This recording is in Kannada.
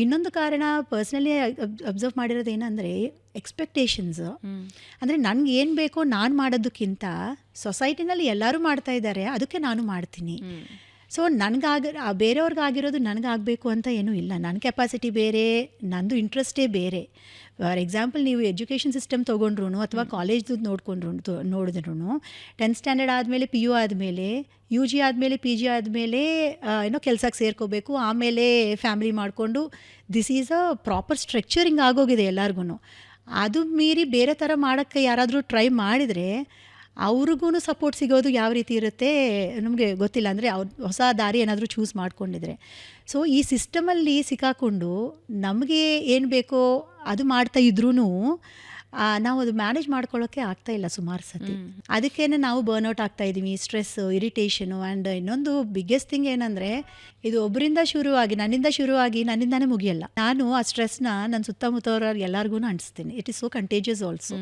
ಇನ್ನೊಂದು ಕಾರಣ ಪರ್ಸ್ನಲಿ ಅಬ್ಸರ್ವ್ ಮಾಡಿರೋದು ಏನಂದರೆ ಎಕ್ಸ್ಪೆಕ್ಟೇಷನ್ಸ್. ಅಂದರೆ ನನಗೆ ಏನು ಬೇಕೋ ನಾನು ಮಾಡೋದಕ್ಕಿಂತ ಸೊಸೈಟಿನಲ್ಲಿ ಎಲ್ಲರೂ ಮಾಡ್ತಾ ಇದ್ದಾರೆ, ಅದಕ್ಕೆ ನಾನು ಮಾಡ್ತೀನಿ. ಸೊ ಬೇರೆಯವ್ರಿಗಾಗಿರೋದು ನನಗಾಗಬೇಕು ಅಂತ ಏನೂ ಇಲ್ಲ. ನನ್ನ ಕೆಪಾಸಿಟಿ ಬೇರೆ, ನಂದು ಇಂಟ್ರೆಸ್ಟೇ ಬೇರೆ. ಫಾರ್ ಎಕ್ಸಾಂಪಲ್, ನೀವು ಎಜುಕೇಷನ್ ಸಿಸ್ಟಮ್ ತೊಗೊಂಡ್ರು ಅಥವಾ ಕಾಲೇಜ್ದು ನೋಡಿದ್ರು 10th ಸ್ಟ್ಯಾಂಡರ್ಡ್ ಆದಮೇಲೆ PU ಆದಮೇಲೆ UG ಆದಮೇಲೆ PG ಆದಮೇಲೆ ಕೆಲಸಕ್ಕೆ ಸೇರ್ಕೋಬೇಕು, ಆಮೇಲೆ ಫ್ಯಾಮಿಲಿ ಮಾಡಿಕೊಂಡು this is a proper structuring ಆಗೋಗಿದೆ ಎಲ್ಲರಿಗೂ. ಅದು ಮೀರಿ ಬೇರೆ ಥರ ಮಾಡೋಕ್ಕೆ ಯಾರಾದರೂ ಟ್ರೈ ಮಾಡಿದರೆ ಅವ್ರಿಗೂ ಸಪೋರ್ಟ್ ಸಿಗೋದು ಯಾವ ರೀತಿ ಇರುತ್ತೆ ನಮಗೆ ಗೊತ್ತಿಲ್ಲ. ಅಂದರೆ ಅವ್ರು ಹೊಸ ದಾರಿ ಏನಾದರೂ ಚೂಸ್ ಮಾಡ್ಕೊಂಡಿದ್ರೆ. ಸೊ ಈ ಸಿಸ್ಟಮಲ್ಲಿ ಸಿಕ್ಕಾಕೊಂಡು ನಮಗೆ ಏನು ಬೇಕೋ ಅದು ಮಾಡ್ತಾ ಇದ್ರೂ ನಾವು ಅದು ಮ್ಯಾನೇಜ್ ಮಾಡ್ಕೊಳ್ಳೋಕ್ಕೆ ಆಗ್ತಾಯಿಲ್ಲ ಸುಮಾರು ಸತಿ. ಅದಕ್ಕೇ ನಾವು ಬರ್ನ್ಔಟ್ ಆಗ್ತಾಯಿದ್ದೀವಿ, ಸ್ಟ್ರೆಸ್ಸು, ಇರಿಟೇಷನು. ಆ್ಯಂಡ್ ಇನ್ನೊಂದು ಬಿಗ್ಗೆಸ್ಟ್ ಥಿಂಗ್ ಏನಂದರೆ, ಇದು ಒಬ್ಬರಿಂದ ಶುರುವಾಗಿ ನನ್ನಿಂದಾನೇ ಮುಗಿಯಲ್ಲ. ನಾನು ಆ ಸ್ಟ್ರೆಸ್ನ ನನ್ನ ಸುತ್ತಮುತ್ತವ್ರು ಎಲ್ಲರಿಗೂ ಅಂಟಿಸ್ತೀನಿ. It is so contagious also.